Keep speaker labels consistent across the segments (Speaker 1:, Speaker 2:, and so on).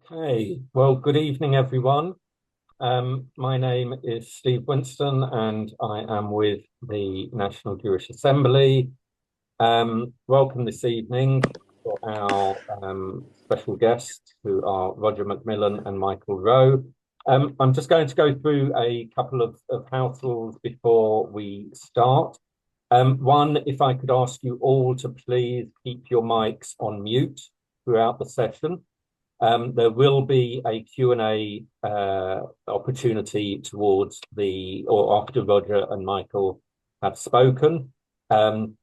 Speaker 1: Okay, well, good evening, everyone. My name is Steve Winston, and I am with the National Jewish Assembly. Welcome this evening for our special guests, who are Roger Macmillan and Michael Rowe. I'm just going to go through a couple of house rules before we start. One, if I could ask you all to please keep your mics on mute throughout the session. There will be a Q&A opportunity towards or after Roger and Michael have spoken, and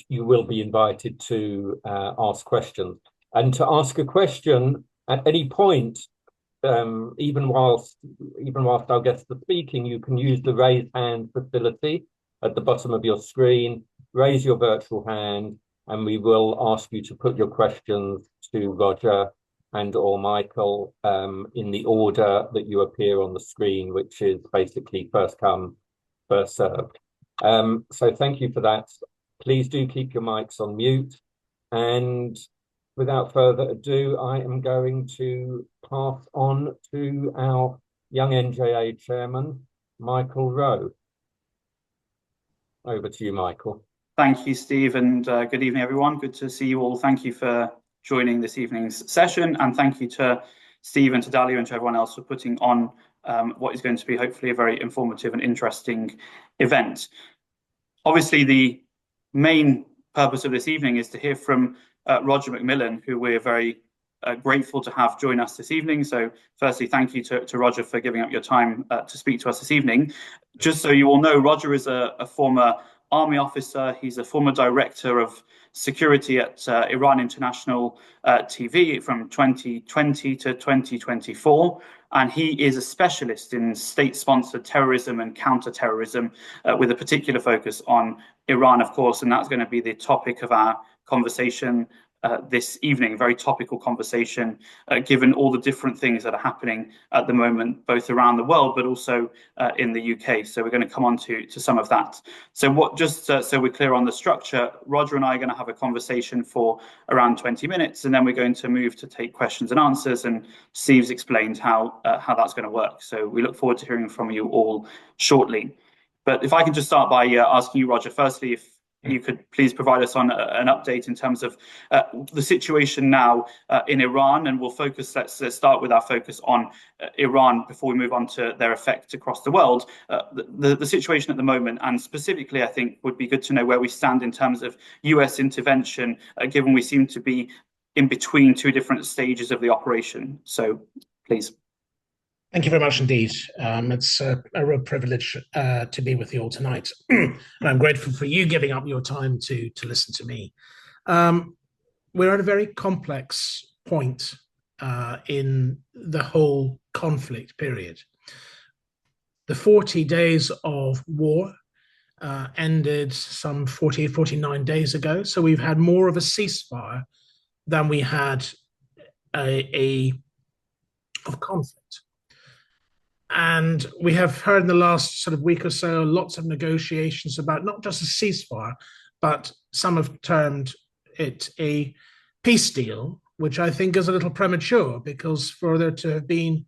Speaker 1: you will be invited to ask questions. And to ask a question at any point, even whilst our guests are speaking, you can use the raise hand facility at the bottom of your screen. Raise your virtual hand, and we will ask you to put your questions to Roger and or Michael in the order that you appear on the screen, which is basically first come, first served. So thank you for that. Please do keep your mics on mute. And without further ado, I am going to pass on to our young NJA chairman, Michael Rowe. Over to you, Michael.
Speaker 2: Thank you, Steve, and good evening, everyone. Good to see you all. Thank you for joining this evening's session, and thank you to Steve and to Dalia and to everyone else for putting on what is going to be hopefully a very informative and interesting event. Obviously, the main purpose of this evening is to hear from Roger Macmillan, who we're very grateful to have join us this evening. So firstly, thank you to Roger for giving up your time to speak to us this evening. Just so you all know, Roger is a former Army officer. He's a former director of security at Iran International TV from 2020 to 2024. And he is a specialist in state-sponsored terrorism and counter-terrorism with a particular focus on Iran, of course. And that's going to be the topic of our conversation this evening, a very topical conversation, given all the different things that are happening at the moment, both around the world, but also in the UK. So we're going to come on to some of that. So so we're clear on the structure, Roger and I are going to have a conversation for around 20 minutes, and then we're going to move to take questions and answers, and Steve's explained how that's going to work. So we look forward to hearing from you all shortly. But if I can just start by asking you, Roger, firstly, if you could please provide us on an update in terms of the situation now in Iran, and we'll focus. Let's start with our focus on Iran before we move on to their effect across the world. The situation at the moment, and specifically, I think, would be good to know where we stand in terms of US intervention, given we seem to be in between two different stages of the operation. So, please.
Speaker 3: Thank you very much indeed. It's a real privilege to be with you all tonight. And I'm grateful for you giving up your time to listen to me. We're at a very complex point in the whole conflict period. The 40 days of war ended some 49 days ago. So we've had more of a ceasefire than we had of conflict. And we have heard in the last sort of week or so lots of negotiations about not just a ceasefire, but some have termed it a peace deal, which I think is a little premature, because for there to have been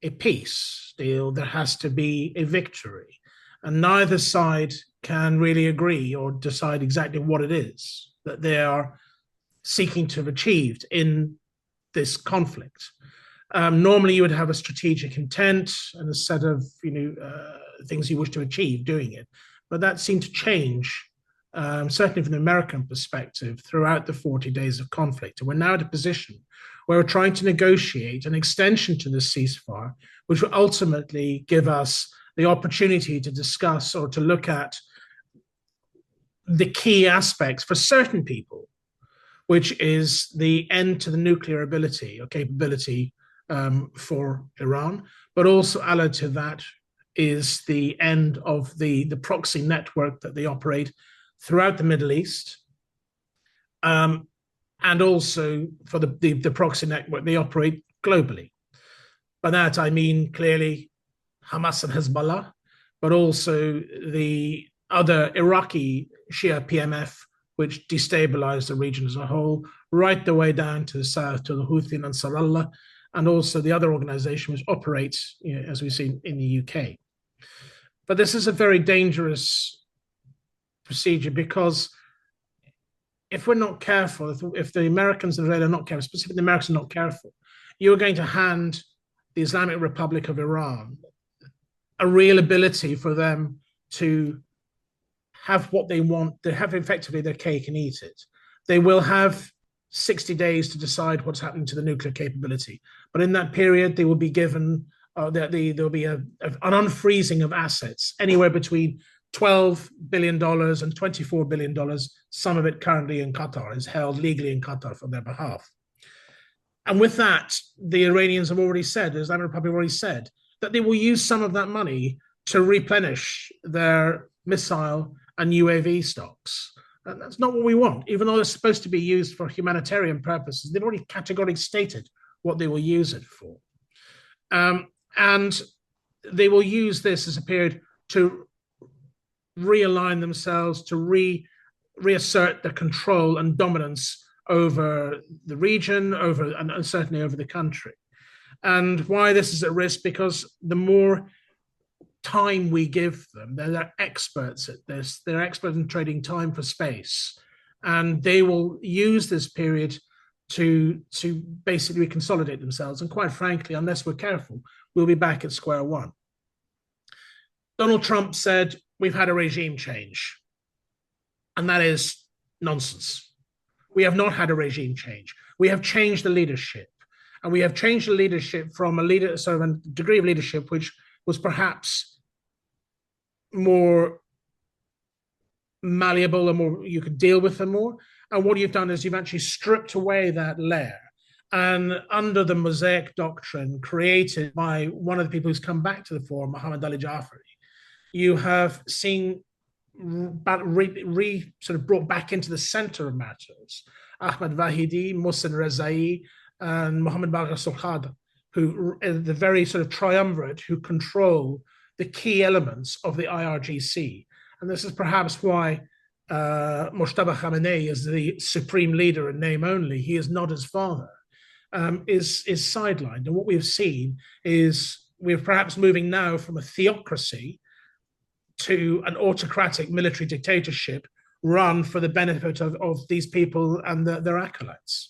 Speaker 3: a peace deal, there has to be a victory. And neither side can really agree or decide exactly what it is that they are seeking to have achieved in this conflict. Normally, you would have a strategic intent and a set of things you wish to achieve doing it, but that seemed to change, certainly from the American perspective, throughout the 40 days of conflict. And we're now at a position where we're trying to negotiate an extension to the ceasefire, which will ultimately give us the opportunity to discuss or to look at the key aspects for certain people, which is the end to the nuclear ability or capability for Iran, but also allied to that is the end of the proxy network that they operate throughout the Middle East, and also for the proxy network they operate globally. By that I mean clearly Hamas and Hezbollah, but also the other Iraqi Shia PMF, which destabilized the region as a whole, right the way down to the south to the Houthi and Ansarallah, and also the other organization which operates, as we've seen in the UK. But this is a very dangerous procedure, because if we're not careful, if the Americans and Israel are not careful, specifically the Americans are not careful, you're going to hand the Islamic Republic of Iran a real ability for them to have what they want. They have effectively their cake and eat it. They will have 60 days to decide what's happening to the nuclear capability. But in that period, they will be given, there will be an unfreezing of assets, anywhere between $12 billion and $24 billion. Some of it currently in Qatar is held legally in Qatar for their behalf. And with that, the Iranians have already said, the Islamic Republic have already said, that they will use some of that money to replenish their missile and UAV stocks. And that's not what we want, even though it's supposed to be used for humanitarian purposes. They've already categorically stated what they will use it for. And they will use this as a period to realign themselves, to reassert their control and dominance over the region, and certainly over the country. And why this is at risk, because the more time we give them, they're experts at this, they're experts in trading time for space, and they will use this period to basically consolidate themselves. And quite frankly, unless we're careful, we'll be back at square one. Donald Trump said, we've had a regime change, and that is nonsense. We have not had a regime change. We have changed the leadership. And we have changed the leadership from a degree of leadership which was perhaps more malleable and more, you could deal with them more. And what you've done is you've actually stripped away that layer. And under the Mosaic doctrine created by one of the people who's come back to the fore, Muhammad Ali Jafari, you have seen sort of brought back into the center of matters Ahmad Vahidi, Mohsen Rezai, and Mohammed Bagher Sokhad, who are the very sort of triumvirate who control the key elements of the IRGC. And this is perhaps why Mojtaba Khamenei is the supreme leader in name only. He is not his father, is sidelined. And what we've seen is we're perhaps moving now from a theocracy to an autocratic military dictatorship run for the benefit of these people and their acolytes.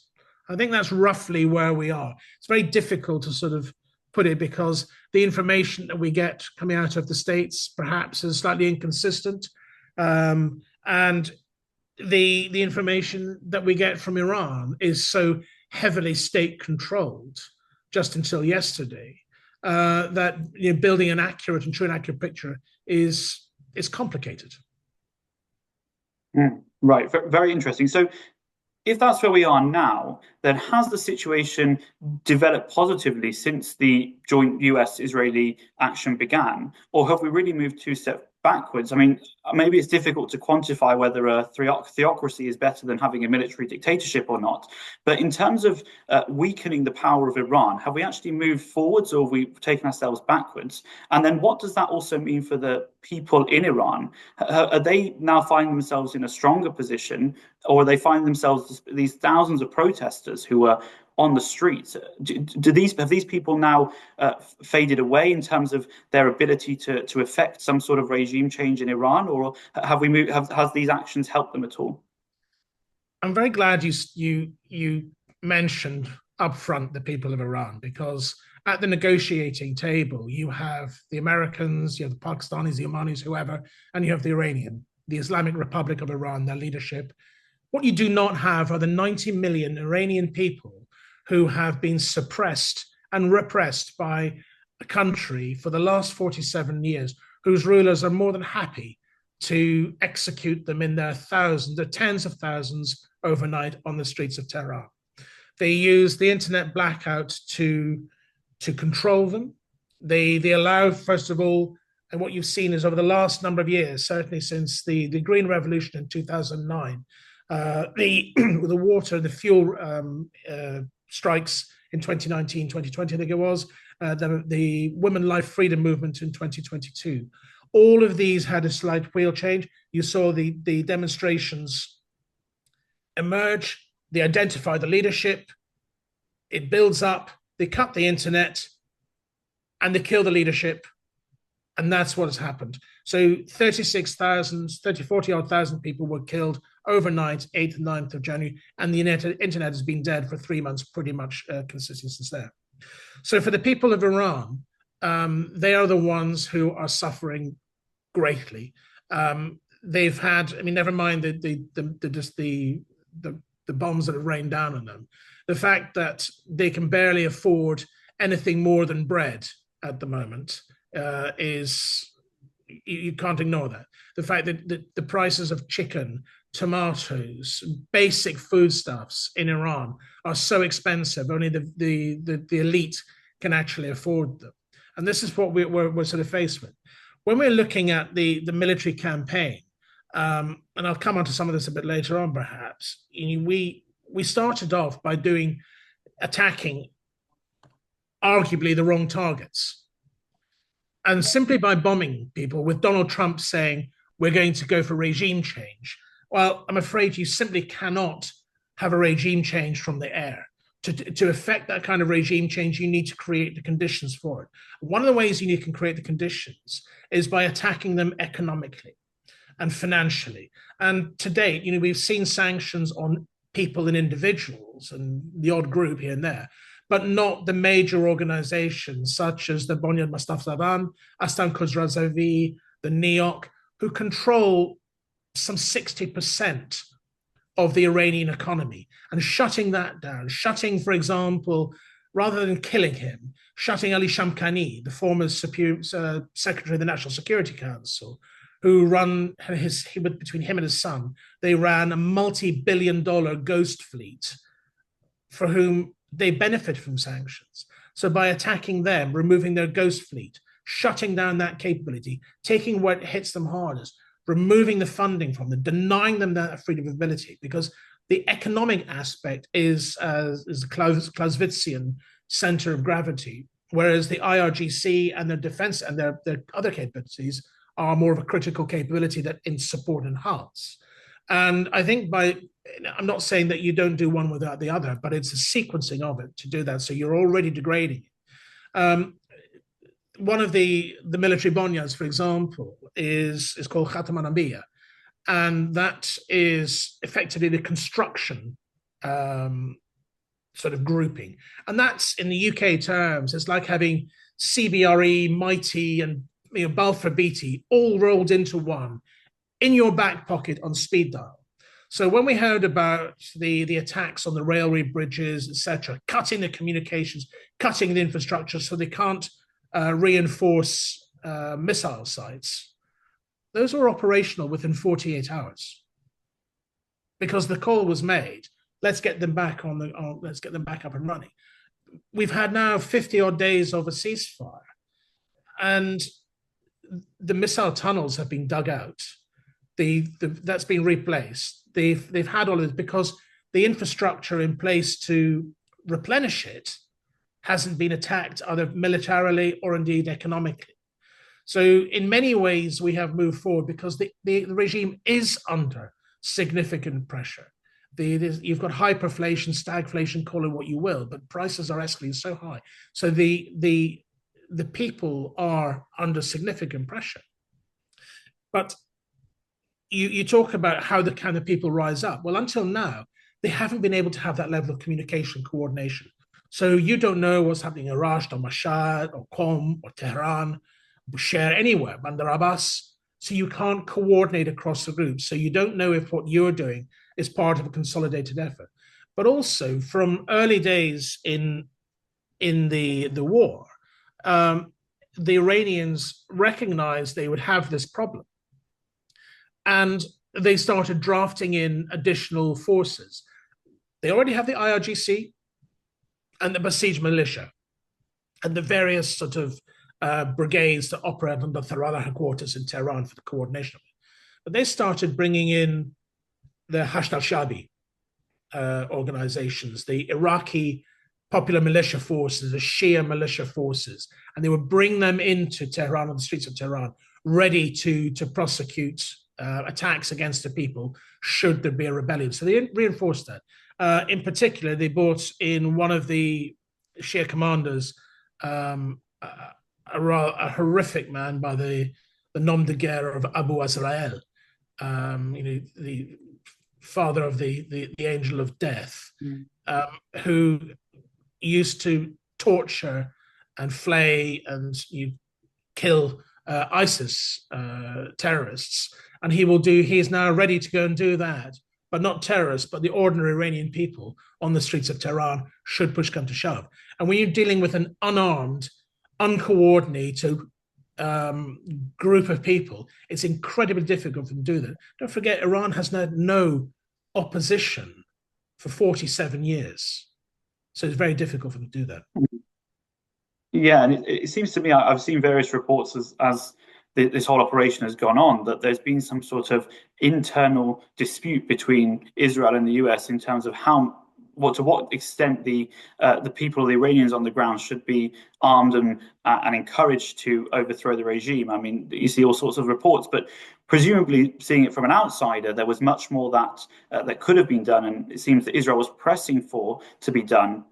Speaker 3: I think that's roughly where we are. It's very difficult to sort of put it, because the information that we get coming out of the States perhaps is slightly inconsistent. And the information that we get from Iran is so heavily state controlled just until yesterday that building an accurate and true and accurate picture is complicated.
Speaker 2: Right, very interesting. So if that's where we are now, then has the situation developed positively since the joint US-Israeli action began? Or have we really moved two steps backwards? I mean, maybe it's difficult to quantify whether a theocracy is better than having a military dictatorship or not. But in terms of weakening the power of Iran, have we actually moved forwards, or have we taken ourselves backwards? And then what does that also mean for the people in Iran? Are they now finding themselves in a stronger position, or are they finding themselves these thousands of protesters who are on the streets? Have these people now faded away in terms of their ability to effect some sort of regime change in Iran, or has these actions helped them at all?
Speaker 3: I'm very glad you mentioned upfront the people of Iran, because at the negotiating table you have the Americans, you have the Pakistanis, the Omanis, whoever, and you have the Iranian, the Islamic Republic of Iran, their leadership. What you do not have are the 90 million Iranian people who have been suppressed and repressed by a country for the last 47 years, whose rulers are more than happy to execute them in their tens of thousands overnight on the streets of Tehran. They use the internet blackout to control them. They allow, first of all, and what you've seen is over the last number of years, certainly since the Green Revolution in 2009, the fuel strikes in 2019, 2020, I think it was, the Women Life Freedom Movement in 2022. All of these had a slight wheel change. You saw the demonstrations emerge, they identify the leadership, it builds up, they cut the internet, and they kill the leadership. And that's what has happened. So 40 odd thousand people were killed overnight, 8th and 9th of January, and the internet has been dead for 3 months, pretty much consistent since there. So for the people of Iran, they are the ones who are suffering greatly. They've had, I mean, never mind the bombs that have rained down on them. The fact that they can barely afford anything more than bread at the moment is, you can't ignore that. The fact that the prices of chicken, tomatoes, basic foodstuffs in Iran are so expensive, only the elite can actually afford them. And this is what we're sort of faced with. When we're looking at the military campaign, and I'll come on to some of this a bit later on, perhaps, we started off by attacking arguably the wrong targets. And simply by bombing people, with Donald Trump saying, we're going to go for regime change, well, I'm afraid you simply cannot have a regime change from the air. To effect that kind of regime change, you need to create the conditions for it. One of the ways you can create the conditions is by attacking them economically and financially. And to date, we've seen sanctions on people and individuals and the odd group here and there, but not the major organizations such as the Bonyad Mustafa, Astan Khosrazavi, the NEOC, who control some 60% of the Iranian economy, and shutting that down, for example, rather than killing him, shutting Ali Shamkhani, the former Secretary of the National Security Council, who between him and his son, they ran a multi-billion-dollar ghost fleet for whom they benefit from sanctions. So by attacking them, removing their ghost fleet, shutting down that capability, taking what hits them hardest, removing the funding from them, denying them that freedom of mobility, because the economic aspect is a Clausewitzian center of gravity, whereas the IRGC and their defense and their other capabilities are more of a critical capability that in support enhance. And I think I'm not saying that you don't do one without the other, but it's a sequencing of it to do that. So you're already degrading it. One of the military bonyads, for example, is called Khatam al-Anbiya, and that is effectively the construction sort of grouping. And that's, in the UK terms, it's like having CBRE, Mighty, and Balfour Beatty all rolled into one in your back pocket on speed dial. So when we heard about the attacks on the railway bridges, etc., cutting the communications, cutting the infrastructure so they can't reinforce missile sites, those were operational within 48 hours because the call was made. Let's get them back let's get them back up and running. We've had now 50 odd days of a ceasefire, and the missile tunnels have been dug out. That's been replaced. They've had all of this because the infrastructure in place to replenish it hasn't been attacked either militarily or indeed economically. So in many ways, we have moved forward because the regime is under significant pressure. You've got hyperflation, stagflation, call it what you will, but prices are escalating so high. So the people are under significant pressure. But you talk about how can the people rise up? Well, until now, they haven't been able to have that level of communication coordination. So you don't know what's happening in Rasht or Mashhad or Qom or Tehran, Bushehr, anywhere, Bandar Abbas. So you can't coordinate across the groups. So you don't know if what you're doing is part of a consolidated effort. But also from early days in the war, the Iranians recognized they would have this problem. And they started drafting in additional forces. They already have the IRGC and the Basij militia and the various sort of brigades that operate under Tharada headquarters in Tehran for the coordination of it. But they started bringing in the Hashd al-Shabi organizations, the Iraqi popular militia forces, the Shia militia forces, and they would bring them into Tehran, on the streets of Tehran, ready to prosecute attacks against the people should there be a rebellion. So they reinforced that. In particular, they brought in one of the Shia commanders, a horrific man by the nom de guerre of Abu Azrael, the father of the angel of death, who used to torture and flay and kill ISIS terrorists. And he is now ready to go and do that, but not terrorists, but the ordinary Iranian people on the streets of Tehran, should push come to shove. And when you're dealing with an unarmed, uncoordinated group of people, it's incredibly difficult for them to do that. Don't forget, Iran has had no opposition for 47 years. So it's very difficult for them to do that.
Speaker 2: Yeah, and it seems to me, I've seen various reports as this whole operation has gone on, that there's been some sort of internal dispute between Israel and the US in terms of to what extent the people, the Iranians on the ground, should be armed and encouraged to overthrow the regime. I mean, you see all sorts of reports, but presumably, seeing it from an outsider, there was much more that could have been done, and it seems that Israel was pressing for to be done,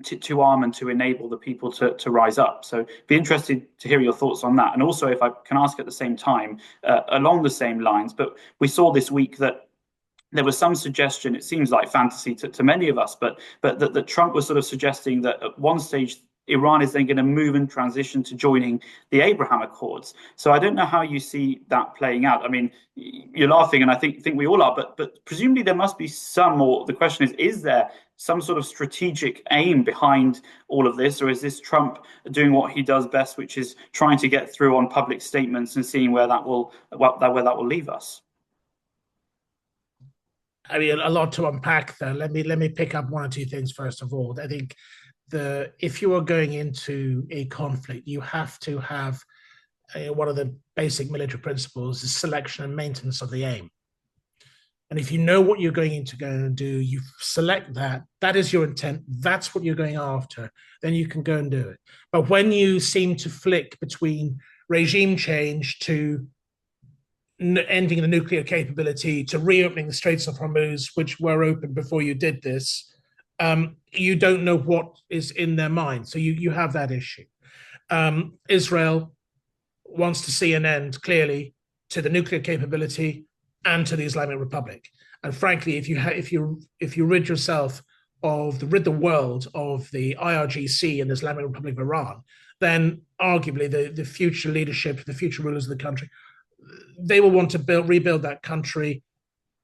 Speaker 2: to arm and to enable the people to rise up. So be interested to hear your thoughts on that. And also, if I can ask at the same time, along the same lines, but we saw this week that there was some suggestion, it seems like fantasy to many of us, but that Trump was sort of suggesting that at one stage Iran is then going to move and transition to joining the Abraham Accords. So I don't know how you see that playing out. I mean, you're laughing, and I think we all are, but presumably there must be some, or the question is there some sort of strategic aim behind all of this, or is this Trump doing what he does best, which is trying to get through on public statements and seeing where that will leave us?
Speaker 3: I mean, a lot to unpack there. Let me pick up one or two things first of all. I think if you are going into a conflict, you have to have one of the basic military principles is selection and maintenance of the aim. And if you know what you're going to go and do, you select that. That is your intent. That's what you're going after. Then you can go and do it. But when you seem to flick between regime change to ending the nuclear capability to reopening the Straits of Hormuz, which were open before you did this, you don't know what is in their mind. So you have that issue. Israel wants to see an end, clearly, to the nuclear capability and to the Islamic Republic. And frankly, if you rid the world of the IRGC and the Islamic Republic of Iran, then arguably the future leadership, the future rulers of the country, they will want to rebuild that country,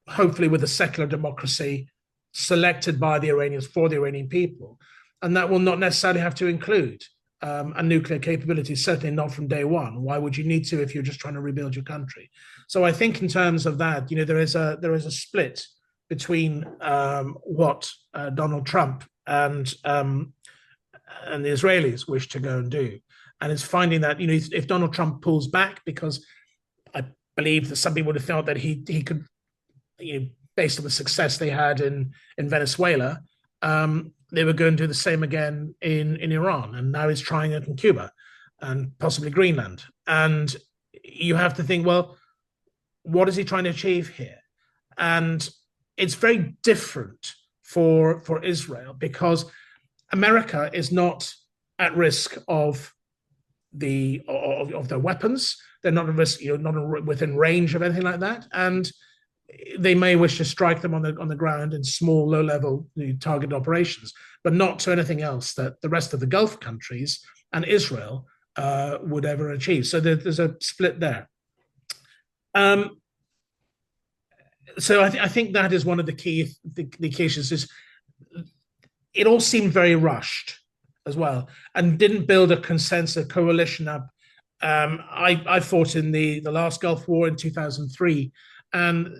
Speaker 3: hopefully with a secular democracy selected by the Iranians for the Iranian people. And that will not necessarily have to include a nuclear capability, certainly not from day one. Why would you need to if you're just trying to rebuild your country? So I think in terms of that, there is a split between what Donald Trump and the Israelis wish to go and do. And it's finding that, if Donald Trump pulls back, because I believe that some people would have felt that he could, based on the success they had in Venezuela, they were going to do the same again in Iran, and now he's trying it in Cuba and possibly Greenland. And you have to think, well, what is he trying to achieve here? And it's very different for Israel, because America is not at risk of their weapons. They're not at risk, not within range of anything like that, and they may wish to strike them on the ground in small, low-level targeted operations, but not to anything else that the rest of the Gulf countries and Israel would ever achieve. So there's a split there. So I think that is one of the key issues. Is it all seemed very rushed as well, and didn't build a consensus coalition up. I fought in the last Gulf War in 2003, and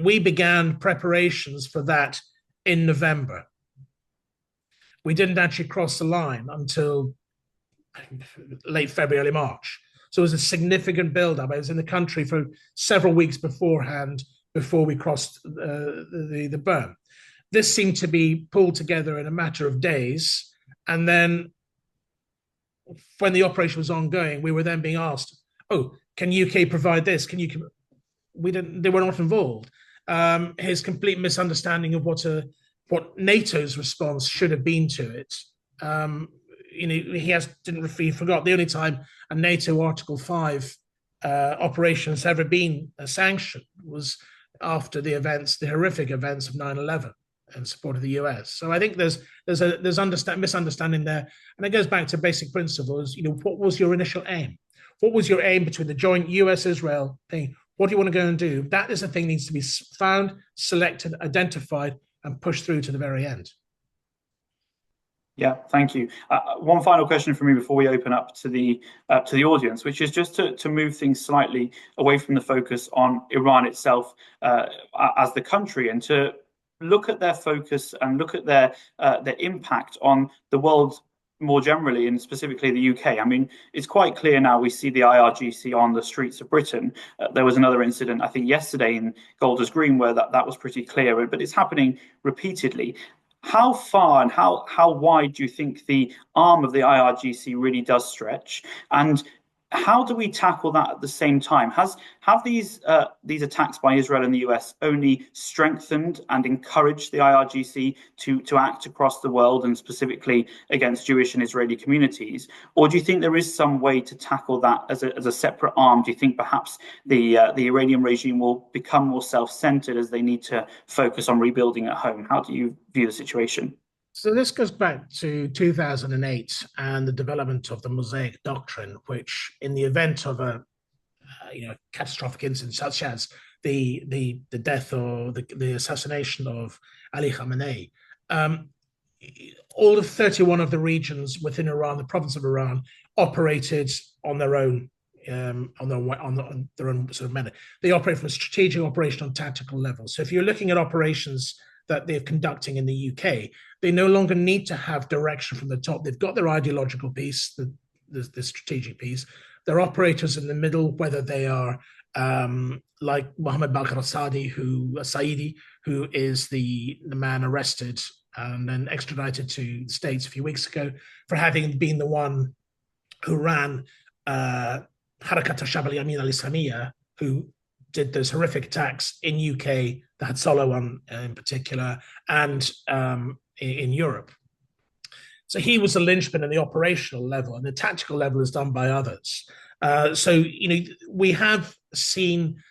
Speaker 3: we began preparations for that in November. We didn't actually cross the line until late February, early March. So it was a significant build-up. I was in the country for several weeks beforehand, before we crossed the berm. This seemed to be pulled together in a matter of days. And then when the operation was ongoing, we were then being asked, oh, can UK provide this? They were not involved. His complete misunderstanding of what what NATO's response should have been to it. He forgot the only time a NATO Article 5 operation has ever been sanctioned was after the horrific events of 9/11 in support of the US. So I think there's misunderstanding there, and it goes back to basic principles. What was your initial aim? What was your aim between the joint US-Israel thing? What do you want to go and do? That is a thing that needs to be found, selected, identified, and pushed through to the very end.
Speaker 2: Yeah, thank you. One final question from me before we open up to the audience, which is just to move things slightly away from the focus on Iran itself as the country, and to look at their focus and look at their impact on the world more generally, and specifically the UK. I mean, it's quite clear now. We see the IRGC on the streets of Britain. There was another incident, I think, yesterday in Golders Green where that was pretty clear, but it's happening repeatedly. How far and how wide do you think the arm of the IRGC really does stretch? And how do we tackle that at the same time? Have these attacks by Israel and the US only strengthened and encouraged the IRGC to act across the world, and specifically against Jewish and Israeli communities? Or do you think there is some way to tackle that as a separate arm? Do you think perhaps the Iranian regime will become more self-centered as they need to focus on rebuilding at home? How do you view the situation?
Speaker 3: So this goes back to 2008 and the development of the Mosaic Doctrine, which, in the event of a catastrophic incident such as the death or the assassination of Ali Khamenei, all of 31 of the regions within Iran, the province of Iran, operated on their own. On their own sort of manner. They operate from a strategic, operational, and tactical level. So if you're looking at operations that they're conducting in the UK, they no longer need to have direction from the top. They've got their ideological piece, the strategic piece. They're operators in the middle, whether they are like Mohammed Bakr Saidi, who is the man arrested and then extradited to the States a few weeks ago for having been the one who ran Harakat al-Shab al-Yamin al-Islamiyya, who did those horrific attacks in UK, the Hatzalah one in particular, and in Europe. So he was the linchpin at the operational level, and the tactical level is done by others. So we have seen.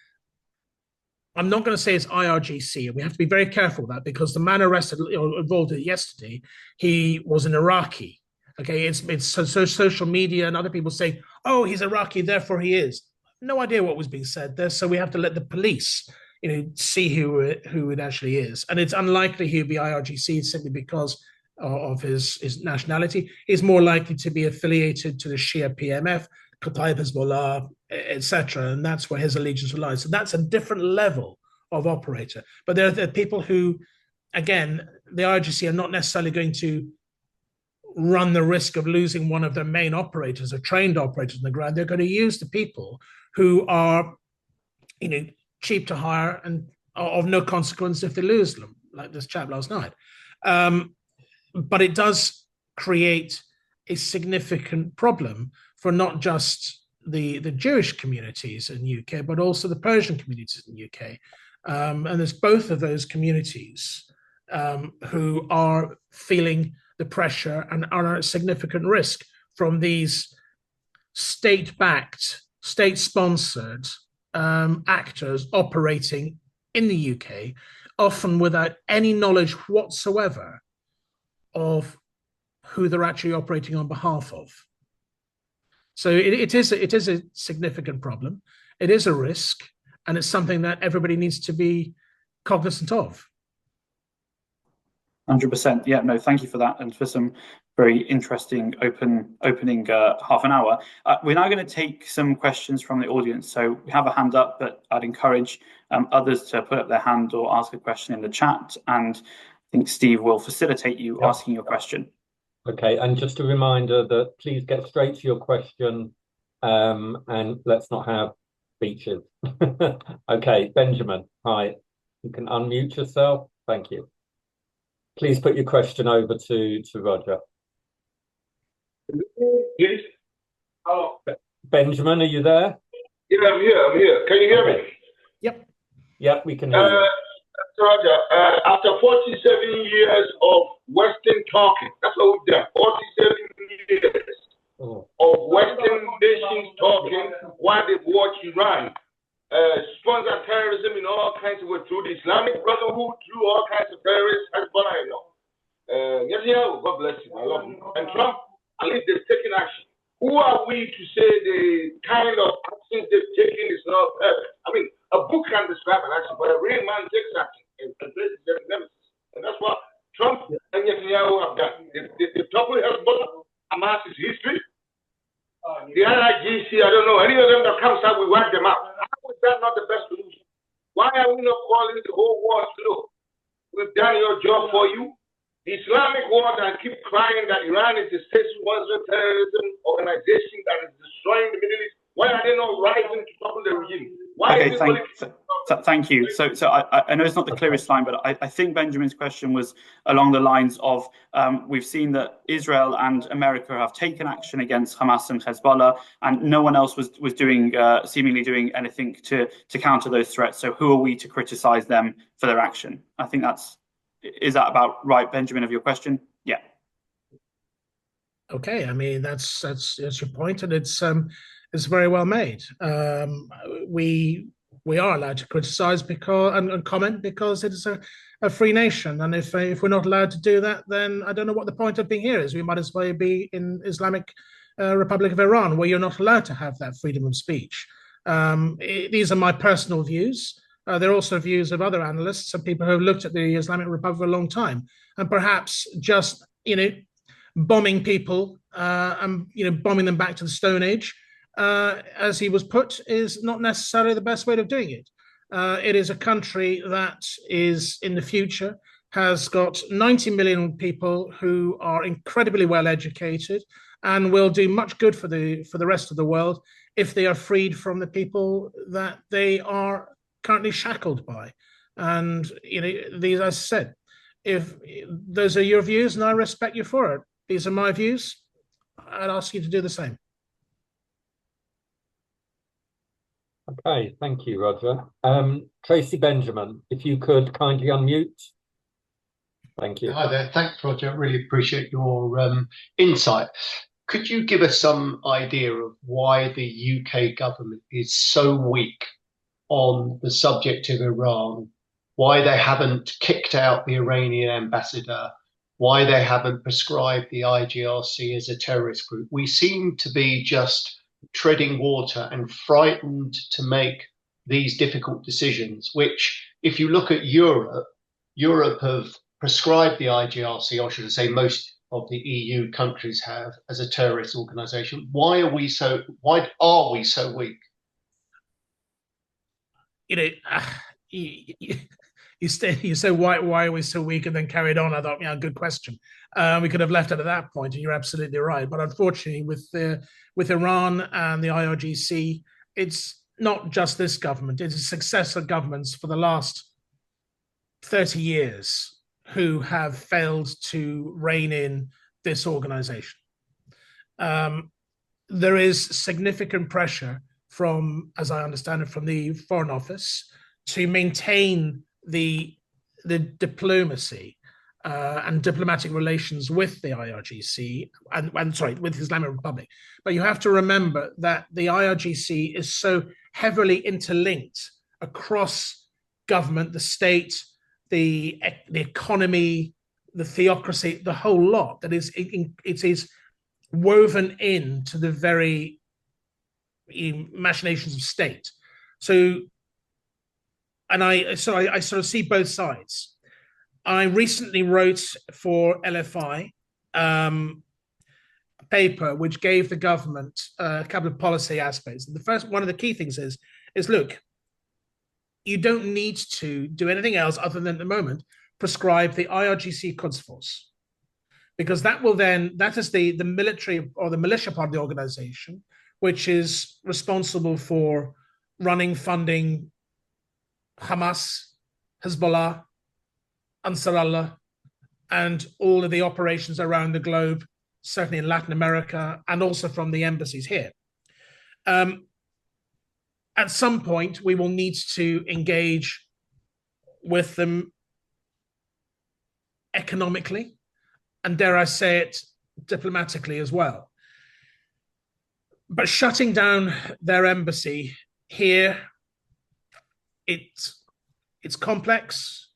Speaker 3: I'm not going to say it's IRGC, and we have to be very careful of that, because the man arrested or involved yesterday, he was an Iraqi. Okay, it's social media and other people say, "Oh, he's Iraqi, therefore he is." No idea what was being said there, so we have to let the police, see who it actually is, and it's unlikely he'll be IRGC simply because of his nationality. He's more likely to be affiliated to the Shia PMF, Kataib Hezbollah, etc., and that's where his allegiance relies. So that's a different level of operator. But there are people who, again, the IRGC are not necessarily going to run the risk of losing one of their main operators or trained operators on the ground. They're going to use the people who are, cheap to hire and of no consequence if they lose them, like this chap last night. But it does create a significant problem for not just the Jewish communities in the UK, but also the Persian communities in the UK. And there's both of those communities who are feeling the pressure and are at significant risk from these state-backed, state-sponsored actors operating in the UK, often without any knowledge whatsoever of who they're actually operating on behalf of. So it is a significant problem. It is a risk, and it's something that everybody needs to be cognizant of.
Speaker 2: 100%. Yeah, no, thank you for that, and for some very interesting opening half an hour. We're now going to take some questions from the audience. So we have a hand up, but I'd encourage others to put up their hand or ask a question in the chat, and I think Steve will facilitate you asking your question.
Speaker 1: Okay, and just a reminder that please get straight to your question, and let's not have speeches. Okay, Benjamin, hi. You can unmute yourself. Thank you. Please put your question over to Roger.
Speaker 4: Yes. Hello.
Speaker 1: Benjamin, are you there?
Speaker 4: Yeah, I'm here. Can you hear me?
Speaker 3: Yep.
Speaker 1: Yep, we can hear you.
Speaker 4: Roger, after 47 years of Western talking, that's what we've done. 47 years of Western nations talking while they watch Iran sponsor terrorism in all kinds of ways through the Islamic Brotherhood, through all kinds of terrorists, Hezbollah, you know. God bless you, I love you. And Trump, at least they've taken action. Who are we to say the kind of actions they've taken is not perfect? I mean, a book can describe an action, but a real man takes action and places their nemesis. And that's what Trump and Netanyahu have done. They've toppled Hezbollah. Hamas is history. The IRGC, I don't know, any of them that comes out, we wipe them out. How is that not the best solution? Why are we not calling the whole world to look? We've done your job for you. The Islamic world that keep crying that Iran is a state-sponsored terrorism organization that is destroying the Middle East. Why are they not rising to topple the regime?
Speaker 2: Thank you. So I know it's not the clearest line, but I think Benjamin's question was along the lines of we've seen that Israel and America have taken action against Hamas and Hezbollah, and no one else was doing seemingly doing anything to counter those threats. So who are we to criticize them for their action? I think is that about right, Benjamin, of your question? Yeah.
Speaker 3: Okay, I mean that's your point, and it's very well made. We are allowed to criticize and comment because it is a free nation, and if we're not allowed to do that, then I don't know what the point of being here is. We might as well be in Islamic Republic of Iran, where you're not allowed to have that freedom of speech. These are my personal views. There are also views of other analysts and people who have looked at the Islamic Republic for a long time, and perhaps just bombing people and bombing them back to the Stone Age, as he was put, is not necessarily the best way of doing it. It is a country that is in the future has got 90 million people who are incredibly well educated and will do much good for the rest of the world if they are freed from the people that they are currently shackled by. And these, as I said, if those are your views, and I respect you for it, these are my views, I'd ask you to do the same.
Speaker 1: Okay, thank you, Roger. Tracy Benjamin, if you could kindly unmute. Thank you.
Speaker 5: Hi there. Thanks, Roger. Really appreciate your insight. Could you give us some idea of why the UK government is so weak on the subject of Iran, why they haven't kicked out the Iranian ambassador, why they haven't prescribed the IRGC as a terrorist group? We seem to be just treading water and frightened to make these difficult decisions, which, if you look at Europe have prescribed the IRGC, or should I say most of the EU countries have, as a terrorist organization. Why are we so weak?
Speaker 3: You say why are we so weak, and then carried on. I thought, good question. We could have left it at that point, and you're absolutely right. But unfortunately, with Iran and the IRGC, it's not just this government; it's successor governments for the last 30 years who have failed to rein in this organization. There is significant pressure from, as I understand it, from the Foreign Office to maintain the diplomacy and diplomatic relations with the IRGC and with the Islamic Republic. But you have to remember that the IRGC is so heavily interlinked across government, the state, the economy, the theocracy, the whole lot, that it is woven into the very machinations of state. So I sort of see both sides. I recently wrote for LFI a paper which gave the government a couple of policy aspects. The first, one of the key things is look, you don't need to do anything else other than at the moment prescribe the IRGC Qudsforce, because that is the military or the militia part of the organization, which is responsible for running, funding Hamas, Hezbollah, Ansar Allah, and all of the operations around the globe, certainly in Latin America, and also from the embassies here. At some point, we will need to engage with them economically, and dare I say it, diplomatically as well. But shutting down their embassy here, it's complex.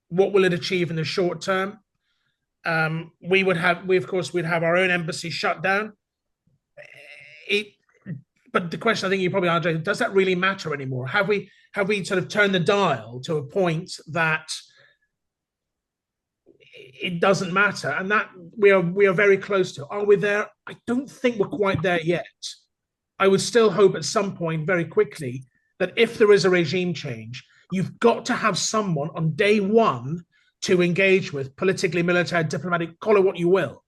Speaker 3: What will it achieve in the short term? We'd have our own embassy shut down. But the question I think you probably are, does that really matter anymore? Have we sort of turned the dial to a point that it doesn't matter, and that we are very close to? Are we there? I don't think we're quite there yet. I would still hope at some point very quickly that if there is a regime change, you've got to have someone on day one to engage with, politically, military, diplomatic, call it what you will.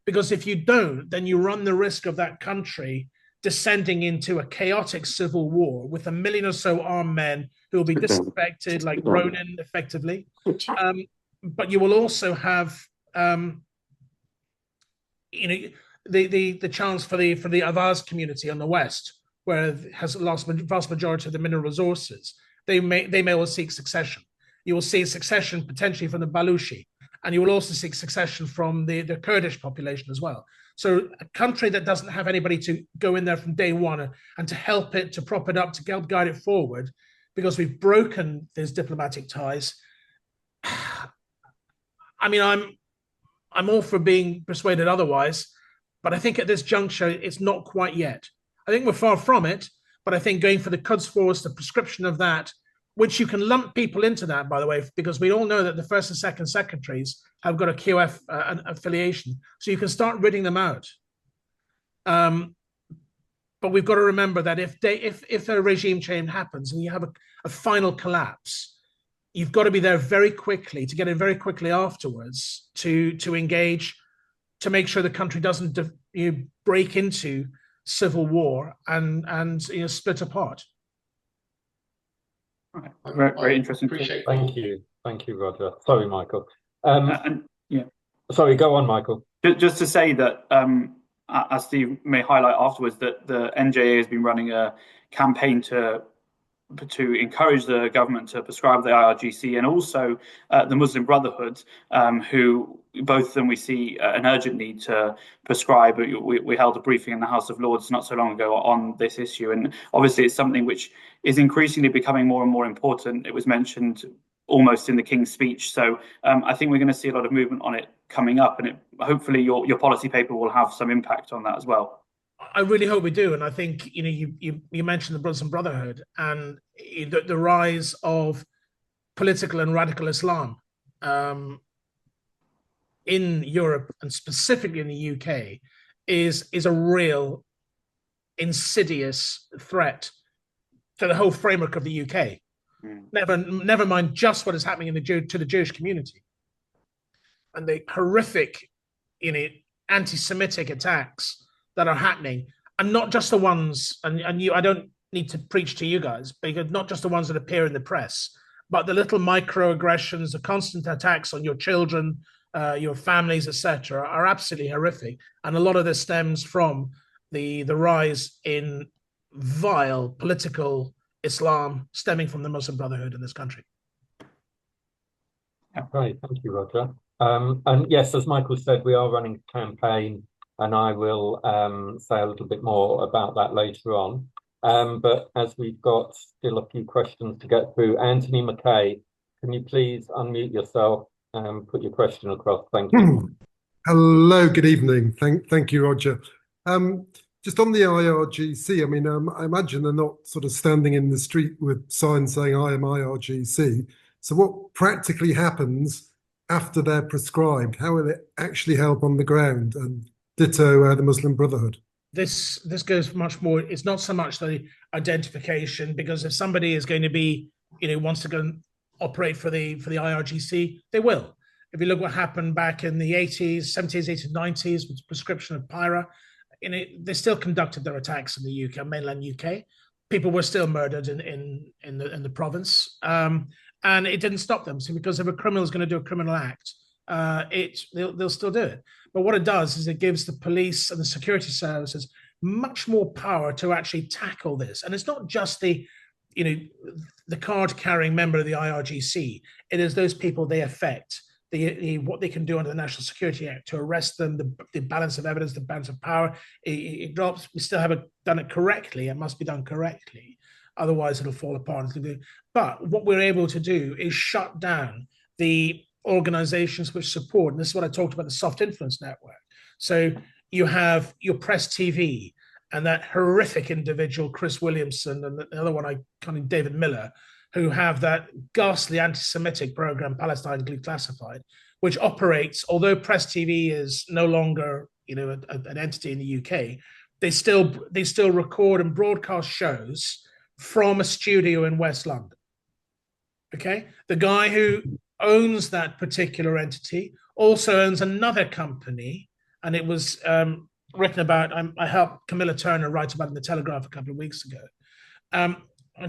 Speaker 3: Because if you don't, then you run the risk of that country descending into a chaotic civil war with 1 million or so armed men who will be disaffected, like Ronin, effectively. But you will also have, the chance for the Avaz community on the west, where it has lost vast majority of the mineral resources. They may well seek succession. You will see succession potentially from the Baluchi, and you will also seek succession from the Kurdish population as well. So a country that doesn't have anybody to go in there from day one and to help it, to prop it up, to help guide it forward, because we've broken these diplomatic ties. I mean, I'm all for being persuaded otherwise, but I think at this juncture, it's not quite yet. I think we're far from it, but I think going for the Quds Force, the prescription of that, which you can lump people into that, by the way, because we all know that the first and second secretaries have got a QF affiliation. So you can start ridding them out. But we've got to remember that if a regime change happens and you have a final collapse, you've got to be there very quickly, to get in very quickly afterwards to engage, to make sure the country doesn't break into civil war and split apart.
Speaker 2: Right. Very interesting.
Speaker 1: Thank you, Roger. Sorry, Michael.
Speaker 2: Yeah.
Speaker 1: Sorry, go on, Michael.
Speaker 2: Just to say that, as Steve may highlight afterwards, that the NJA has been running a campaign to encourage the government to prescribe the IRGC, and also the Muslim Brotherhood, who both of them we see an urgent need to prescribe. We held a briefing in the House of Lords not so long ago on this issue, and obviously it's something which is increasingly becoming more and more important. It was mentioned almost in the King's speech, so I think we're going to see a lot of movement on it coming up, and hopefully your policy paper will have some impact on that as well.
Speaker 3: I really hope we do, and I think you mentioned the Muslim Brotherhood and the rise of political and radical Islam in Europe, and specifically in the UK, is a real insidious threat to the whole framework of the UK. Never mind just what is happening to the Jewish community and the horrific, anti-Semitic attacks that are happening, and not just the ones, I don't need to preach to you guys, because not just the ones that appear in the press, but the little microaggressions, the constant attacks on your children, your families, etc., are absolutely horrific. And a lot of this stems from the rise in vile political Islam stemming from the Muslim Brotherhood in this country.
Speaker 1: Great, thank you, Roger. And yes, as Michael said, we are running a campaign, and I will say a little bit more about that later on. But as we've got still a few questions to get through, Anthony McKay, can you please unmute yourself and put your question across? Thank you.
Speaker 6: Hello, good evening. Thank you, Roger. Just on the IRGC, I mean, I imagine they're not sort of standing in the street with signs saying, I am IRGC. So what practically happens after they're prescribed? How will it actually help on the ground? And ditto the Muslim Brotherhood.
Speaker 3: This goes much more. It's not so much the identification, because if somebody is going to be, wants to go and operate for the IRGC, they will. If you look what happened back in the 80s, 70s, 80s, 90s with the prescription of Pyra, they still conducted their attacks in the UK, mainland UK. People were still murdered in the province, and it didn't stop them. So because if a criminal is going to do a criminal act, they'll still do it. But what it does is it gives the police and the security services much more power to actually tackle this. And it's not just the the card-carrying member of the IRGC. It is those people they affect, what they can do under the National Security Act to arrest them, the balance of evidence, the balance of power. It drops. We still haven't done it correctly. It must be done correctly. Otherwise, it'll fall apart. But what we're able to do is shut down the organizations which support, and this is what I talked about, the soft influence network. So you have your Press TV and that horrific individual, Chris Williamson, and the other one, I call him David Miller, who have that ghastly anti-Semitic program, Palestine Declassified, which operates, although Press TV is no longer, an entity in the UK, they still record and broadcast shows from a studio in West London. Okay, the guy who owns that particular entity also owns another company, and it was written about. I helped Camilla Turner write about it in the Telegraph a couple of weeks ago, and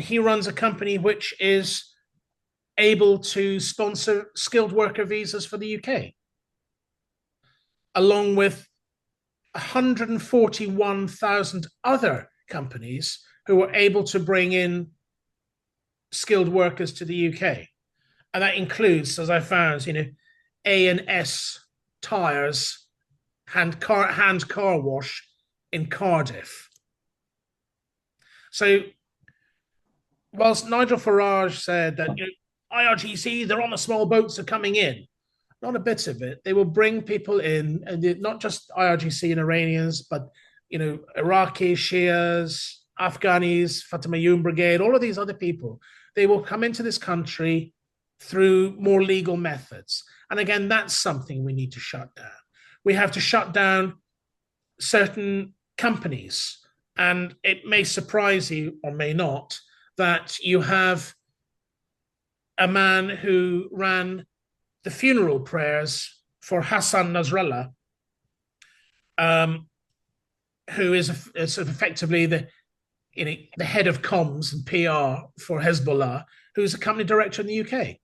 Speaker 3: he runs a company which is able to sponsor skilled worker visas for the UK, along with 141,000 other companies who are able to bring in skilled workers to the UK. And that includes, as I found, A&S Tires, hand car wash in Cardiff. So whilst Nigel Farage said that IRGC, they're on the small boats, are coming in, not a bit of it. They will bring people in, and not just IRGC and Iranians, but Iraqi, Shias, Afghanis, Fatemayoun Brigade, all of these other people. They will come into this country through more legal methods. And again, that's something we need to shut down. We have to shut down certain companies. And it may surprise you, or may not, that you have a man who ran the funeral prayers for Hassan Nasrallah, who is effectively the head of comms and PR for Hezbollah, who's a company director in the UK.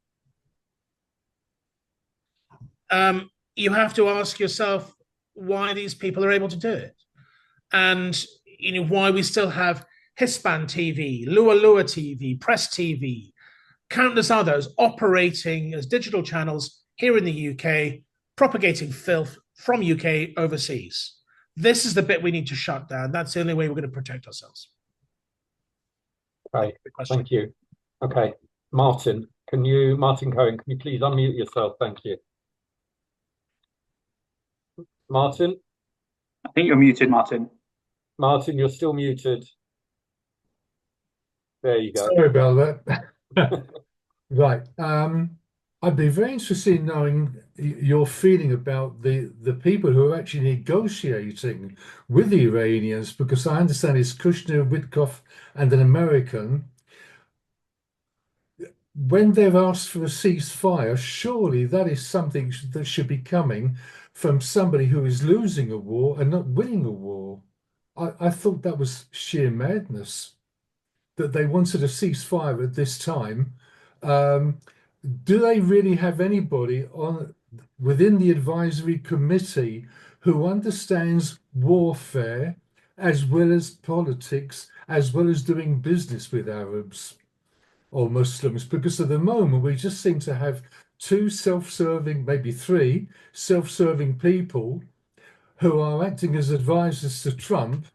Speaker 3: You have to ask yourself why these people are able to do it, and why we still have Hispan TV, Lua Lua TV, Press TV, countless others operating as digital channels here in the UK, propagating filth from UK overseas. This is the bit we need to shut down. That's the only way we're going to protect ourselves.
Speaker 1: Okay, thank you. Okay, Martin Cohen, can you please unmute yourself? Thank you. Martin?
Speaker 2: I think you're muted, Martin.
Speaker 1: Martin, you're still muted. There you go.
Speaker 7: Sorry about that. Right. I'd be very interested in knowing your feeling about the people who are actually negotiating with the Iranians, because I understand it's Kushner, Witkoff, and an American. When they've asked for a ceasefire, surely that is something that should be coming from somebody who is losing a war and not winning a war. I thought that was sheer madness, that they wanted a ceasefire at this time. Do they really have anybody within the advisory committee who understands warfare as well as politics, as well as doing business with Arabs or Muslims? Because at the moment we just seem to have two self-serving, maybe three self-serving people who are acting as advisors to Trump.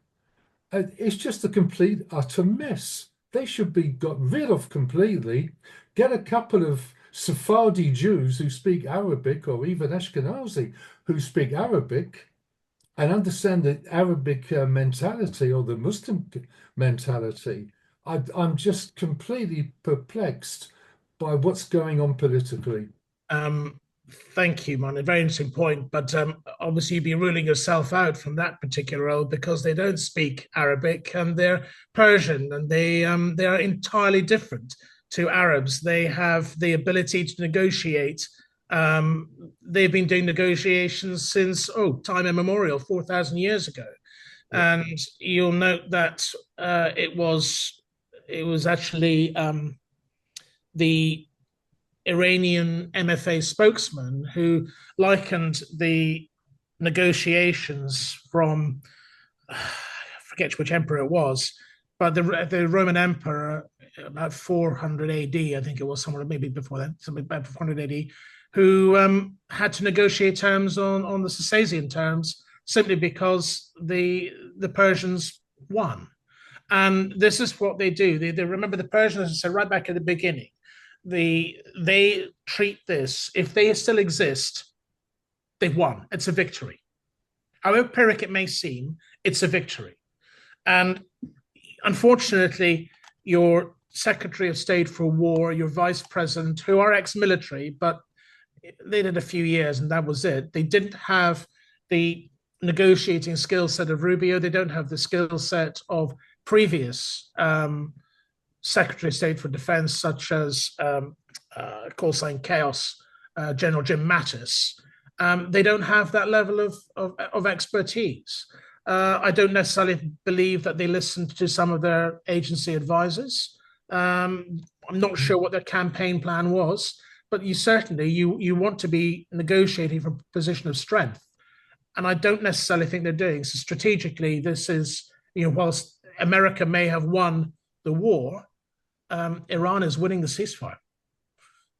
Speaker 7: It's just a complete, utter mess. They should be got rid of completely. Get a couple of Sephardi Jews who speak Arabic, or even Ashkenazi who speak Arabic, and understand the Arabic mentality or the Muslim mentality. I'm just completely perplexed by what's going on politically.
Speaker 3: Thank you, man. A very interesting point. But obviously, you'd be ruling yourself out from that particular role because they don't speak Arabic and they're Persian, and they are entirely different to Arabs. They have the ability to negotiate. They've been doing negotiations since time immemorial, 4,000 years ago. Yeah. And you'll note that it was actually the Iranian MFA spokesman who likened the negotiations from, I forget which emperor it was, but the Roman emperor about 400 AD, I think it was, somewhere maybe before that, something about 400 AD, who had to negotiate terms on the Circassian terms simply because the Persians won. And this is what they do. They remember, the Persians, as I said right back at the beginning, they treat this, if they still exist, they've won. It's a victory. However pyrrhic it may seem, it's a victory. And unfortunately, your Secretary of State for War, your Vice President, who are ex-military, but they did a few years and that was it. They didn't have the negotiating skill set of Rubio. They don't have the skill set of previous Secretary of State for Defense, such as call sign Chaos, General Jim Mattis. They don't have that level of expertise. I don't necessarily believe that they listened to some of their agency advisors. I'm not sure what their campaign plan was, but you certainly you want to be negotiating from a position of strength, and I don't necessarily think they're doing so. Strategically, this is, whilst America may have won the war, Iran is winning the ceasefire,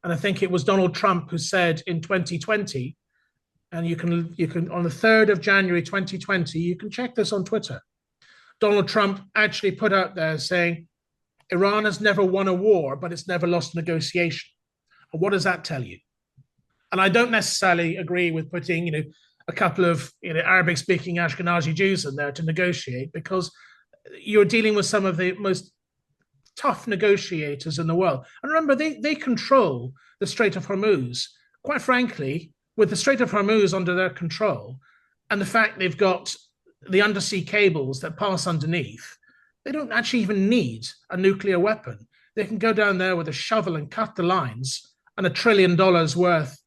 Speaker 3: and I think it was Donald Trump who said in 2020. And you can on the 3rd of January 2020, you can check this on Twitter. Donald Trump actually put out there saying, Iran has never won a war, but it's never lost a negotiation. And what does that tell you? And I don't necessarily agree with putting, a couple of Arabic-speaking Ashkenazi Jews in there to negotiate, because you're dealing with some of the most tough negotiators in the world. And remember, they control the Strait of Hormuz. Quite frankly, with the Strait of Hormuz under their control, and the fact they've got the undersea cables that pass underneath, they don't actually even need a nuclear weapon. They can go down there with a shovel and cut the lines, and $1 trillion worth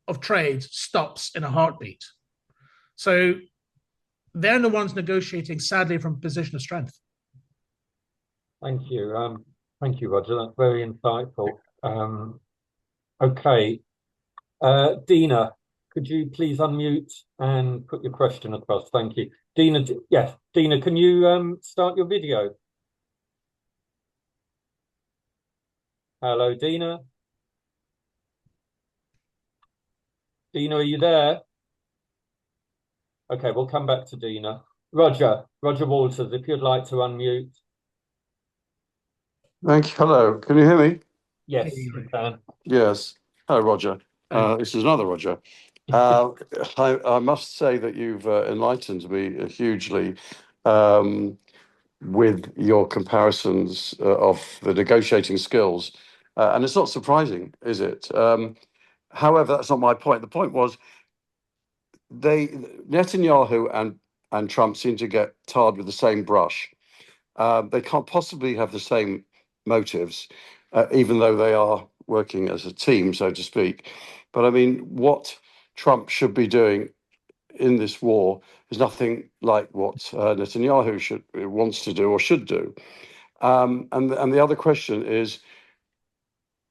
Speaker 3: of trade stops in a heartbeat. So they're the ones negotiating, sadly, from a position of strength.
Speaker 1: Thank you. Thank you, Roger. That's very insightful. Okay. Dina, could you please unmute and put your question across? Thank you. Dina, yes. Dina, can you start your video? Hello, Dina. Dina, are you there? Okay, we'll come back to Dina. Roger Walters, if you'd like to unmute.
Speaker 8: Thank you. Hello, can you hear me?
Speaker 1: Yes, you can.
Speaker 8: Yes. Hello, Roger. This is another Roger. I must say that you've enlightened me hugely with your comparisons of the negotiating skills. And it's not surprising, is it? However, that's not my point. The point was Netanyahu and Trump seem to get tarred with the same brush. They can't possibly have the same motives, even though they are working as a team, so to speak. But I mean, what Trump should be doing in this war is nothing like what Netanyahu wants to do or should do. And the other question is,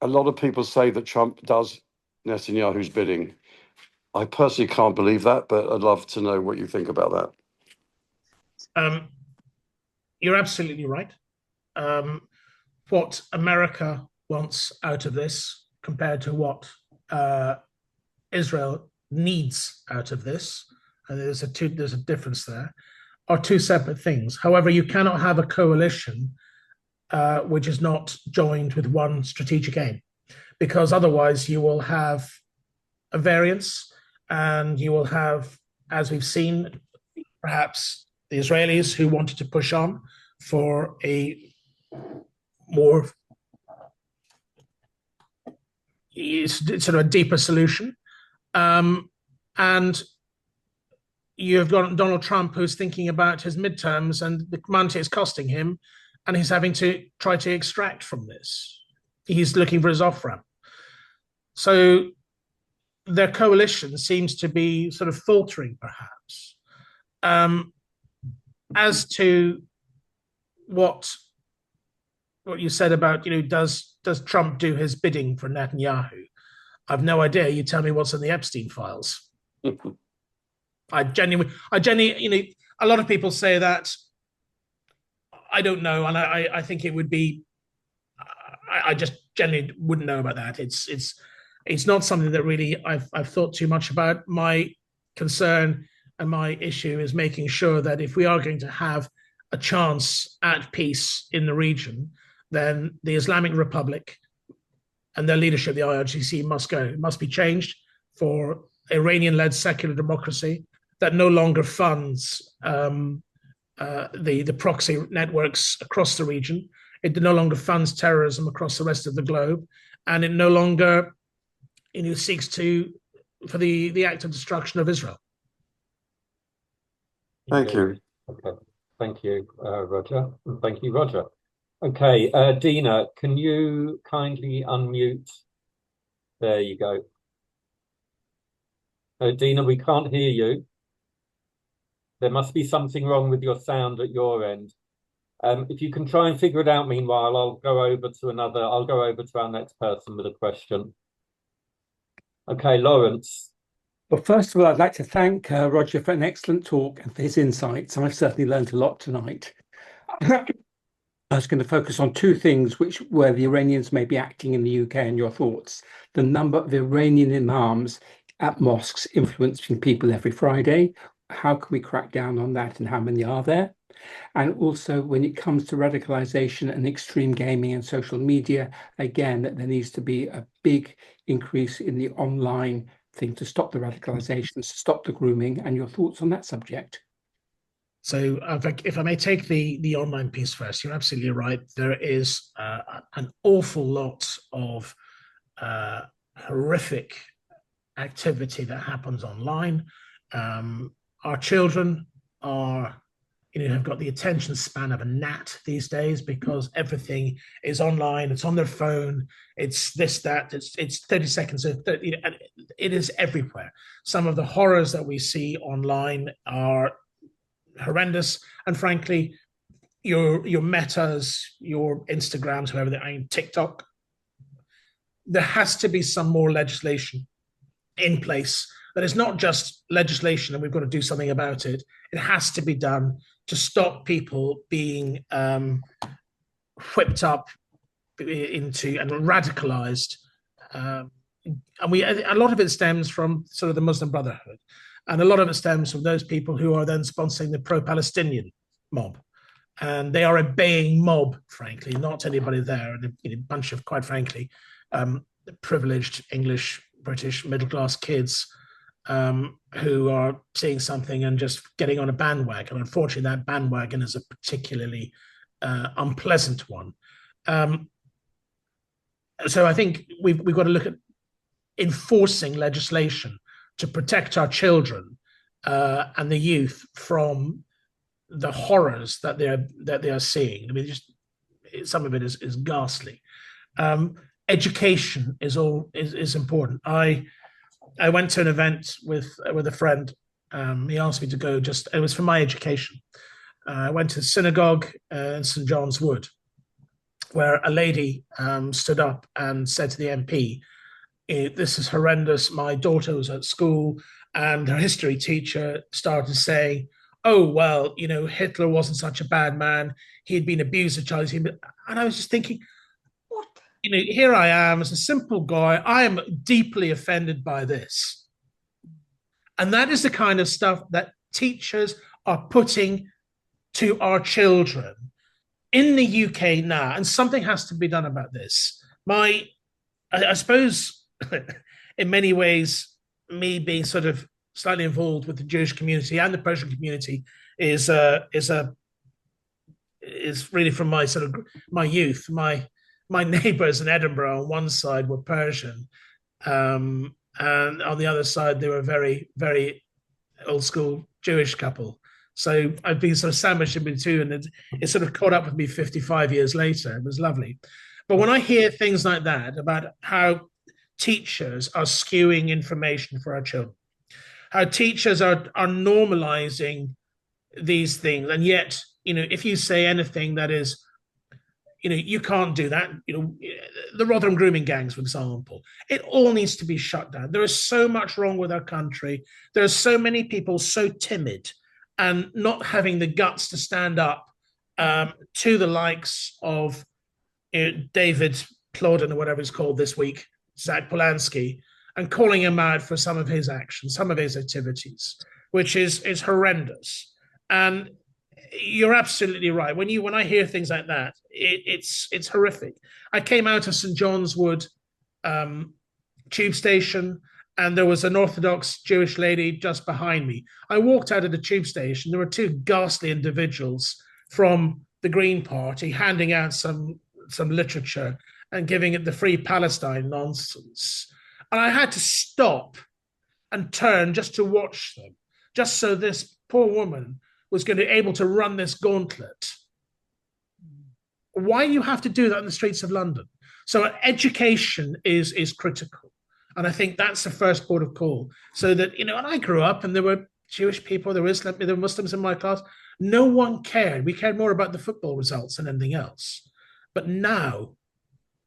Speaker 8: a lot of people say that Trump does Netanyahu's bidding. I personally can't believe that, but I'd love to know what you think about
Speaker 3: that. You're absolutely right. What America wants out of this compared to what Israel needs out of this, and there's a difference there, are two separate things. However, you cannot have a coalition which is not joined with one strategic aim, because otherwise you will have a variance, and you will have, as we've seen, perhaps the Israelis who wanted to push on for a more sort of a deeper solution. And you've got Donald Trump, who's thinking about his midterms and the money it's costing him, and he's having to try to extract from this. He's looking for his off-ramp. So their coalition seems to be sort of faltering, perhaps. As to what you said about, does Trump do his bidding for Netanyahu? I've no idea. You tell me what's in the Epstein files. I genuinely, a lot of people say that. I don't know, and I think it would be I just generally wouldn't know about that. It's not something that really I've thought too much about. My concern and my issue is making sure that if we are going to have a chance at peace in the region, then the Islamic Republic and their leadership, the IRGC, must go. It must be changed for Iranian-led secular democracy that no longer funds the proxy networks across the region. It no longer funds terrorism across the rest of the globe, and it no longer seeks for the act of destruction of Israel.
Speaker 8: Thank you.
Speaker 1: Okay. Thank you, Roger. Thank you, Roger. Okay, Dina, can you kindly unmute? There you go. Dina, we can't hear you. There must be something wrong with your sound at your end. If you can try and figure it out, meanwhile, I'll go over to our next person with a question. Okay, Lawrence.
Speaker 9: Well, first of all, I'd like to thank Roger for an excellent talk and for his insights. I've certainly learned a lot tonight. I was going to focus on two things where the Iranians may be acting in the UK and your thoughts. The number of Iranian imams at mosques influencing people every Friday. How can we crack down on that and how many are there? And also when it comes to radicalization and extreme gaming and social media, again, that there needs to be a big increase in the online thing to stop the radicalization, to stop the grooming, and your thoughts on that subject.
Speaker 3: So if I may take the online piece first, you're absolutely right. There is an awful lot of horrific activity that happens online. Our children have got the attention span of a gnat these days because everything is online. It's on their phone. It's this, that. It's 30 seconds. And it is everywhere. Some of the horrors that we see online are horrendous. And frankly, your Metas, your Instagrams, whoever they are, TikTok, there has to be some more legislation in place. That is not just legislation and we've got to do something about it. It has to be done to stop people being whipped up into and radicalized. And a lot of it stems from sort of the Muslim Brotherhood. And a lot of it stems from those people who are then sponsoring the pro-Palestinian mob. And they are a baying mob, frankly, not anybody there. And a bunch of, quite frankly, privileged English, British, middle-class kids who are seeing something and just getting on a bandwagon. Unfortunately, that bandwagon is a particularly unpleasant one. So I think we've got to look at enforcing legislation to protect our children and the youth from the horrors that they are seeing. I mean, just some of it is ghastly. Education is important. I went to an event with a friend. He asked me to go. It was for my education. I went to the synagogue in St. John's Wood, where a lady stood up and said to the MP, "This is horrendous. My daughter was at school, and her history teacher started saying, 'Oh well, Hitler wasn't such a bad man. He'd been abused as a child.'" And I was just thinking, here I am as a simple guy. I am deeply offended by this. And that is the kind of stuff that teachers are putting to our children in the UK now. And something has to be done about this. I suppose, in many ways, me being sort of slightly involved with the Jewish community and the Persian community is really from my youth. My neighbours in Edinburgh on one side were Persian, and on the other side they were a very, very old school Jewish couple. So I've been sort of sandwiched in between, and it sort of caught up with me 55 years later. It was lovely. But when I hear things like that about how teachers are skewing information for our children, how teachers are normalizing these things, and yet, if you say anything that is, you can't do that. The Rotherham grooming gangs, for example, it all needs to be shut down. There is so much wrong with our country. There are so many people so timid and not having the guts to stand up to the likes of David Claudin or whatever it's called this week, Zach Polanski, and calling him out for some of his actions, some of his activities, which is horrendous. And you're absolutely right. When I hear things like that, it's horrific. I came out of St. John's Wood tube station, and there was an Orthodox Jewish lady just behind me. I walked out of the tube station. There were two ghastly individuals from the Green Party handing out some literature and giving it the Free Palestine nonsense. And I had to stop and turn just to watch them, just so this poor woman was going to be able to run this gauntlet. Why do you have to do that in the streets of London? So education is critical. And I think that's the first port of call. So that, when I grew up and there were Jewish people, there were Muslims in my class, no one cared. We cared more about the football results than anything else. But now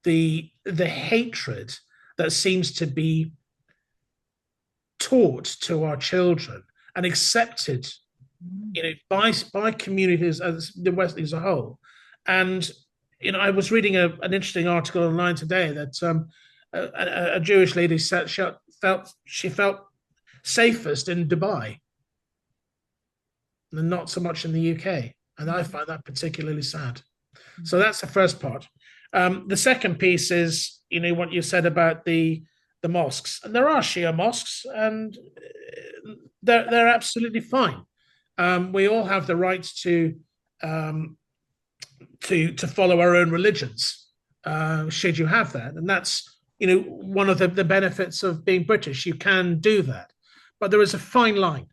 Speaker 3: the hatred that seems to be taught to our children and accepted, by communities as the West as a whole. And, I was reading an interesting article online today that a Jewish lady said she felt safest in Dubai and not so much in the UK. And I find that particularly sad. So that's the first part. The second piece is, what you said about the mosques. And there are Shia mosques, and they're absolutely fine. We all have the right to follow our own religions, should you have that. And that's, one of the benefits of being British. You can do that. But there is a fine line.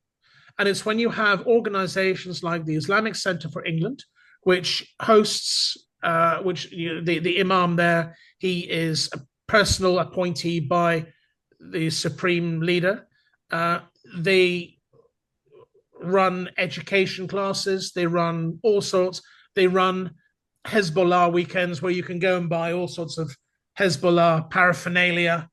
Speaker 3: And it's when you have organizations like the Islamic Center for England, which hosts, the imam there, he is a personal appointee by the supreme leader. They run education classes, they run all sorts, they run Hezbollah weekends where you can go and buy all sorts of Hezbollah paraphernalia.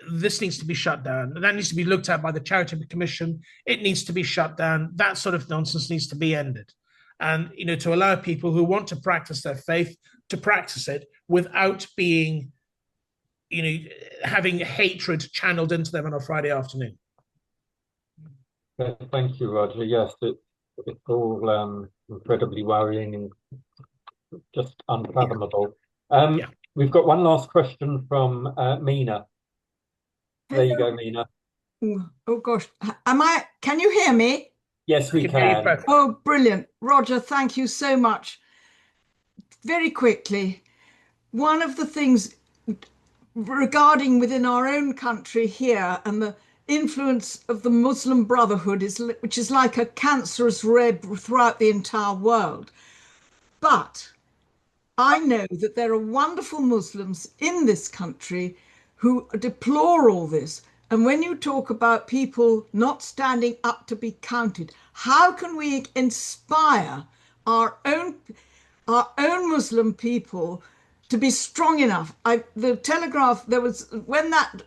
Speaker 3: This needs to be shut down. That needs to be looked at by the Charitable Commission. It needs to be shut down. That sort of nonsense needs to be ended. And, to allow people who want to practice their faith to practice it without being, having hatred channeled into them on a Friday afternoon.
Speaker 1: Thank you, Roger. Yes, it's all incredibly worrying and just unfathomable. We've got one last question from Mina. There you go, Mina.
Speaker 10: Oh gosh, can you hear me?
Speaker 1: Yes, we can.
Speaker 10: Oh, brilliant. Roger, thank you so much. Very quickly, one of the things regarding within our own country here and the influence of the Muslim Brotherhood, which is like a cancerous red throughout the entire world. But I know that there are wonderful Muslims in this country who deplore all this. And when you talk about people not standing up to be counted, how can we inspire our own Muslim people to be strong enough? The Telegraph, there was, when that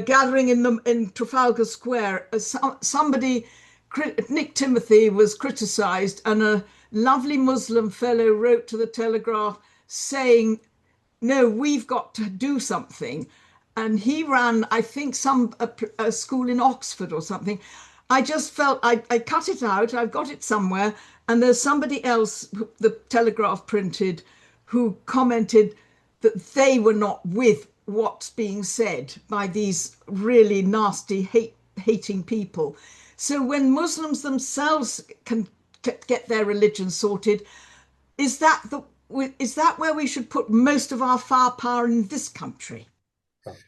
Speaker 10: gathering in Trafalgar Square, somebody, Nick Timothy, was criticised, and a lovely Muslim fellow wrote to the Telegraph saying, no, we've got to do something. And he ran, I think, a school in Oxford or something. I just felt, I cut it out, I've got it somewhere, and there's somebody else, the Telegraph printed, who commented that they were not with what's being said by these really nasty, hating people. So when Muslims themselves can get their religion sorted, is that where we should put most of our firepower in this country?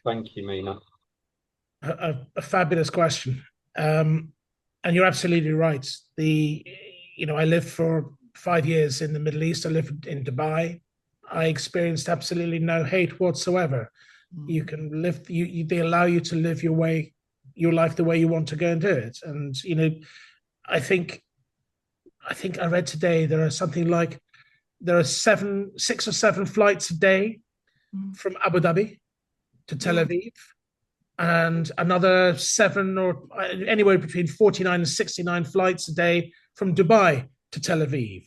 Speaker 1: Thank you, Mina.
Speaker 3: A fabulous question. And you're absolutely right. I lived for 5 years in the Middle East. I lived in Dubai. I experienced absolutely no hate whatsoever. You can live, they allow you to live your life the way you want to go and do it. And, I think I read today there are something like, there are 6 or 7 flights a day from Abu Dhabi to Tel Aviv, and another 7 or anywhere between 49 and 69 flights a day from Dubai to Tel Aviv.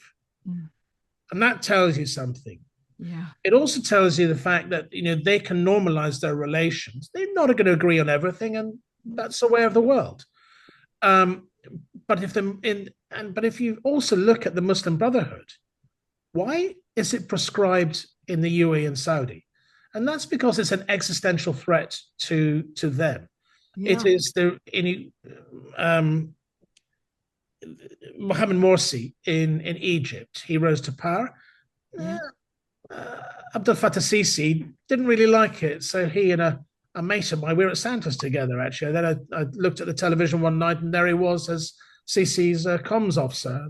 Speaker 3: And that tells you something.
Speaker 10: Yeah.
Speaker 3: It also tells you the fact that, you know, they can normalize their relations. They're not going to agree on everything, and that's the way of the world. But if you also look at the Muslim Brotherhood, why is it proscribed in the UAE and Saudi? And that's because it's an existential threat to them.
Speaker 10: Yeah.
Speaker 3: It is Mohammed Morsi in Egypt. He rose to power.
Speaker 10: Yeah.
Speaker 3: Abdel Fattah Sisi didn't really like it, so he and a mate of mine, we were at Santos together actually. Then I looked at the television one night, and there he was as Sisi's comms officer.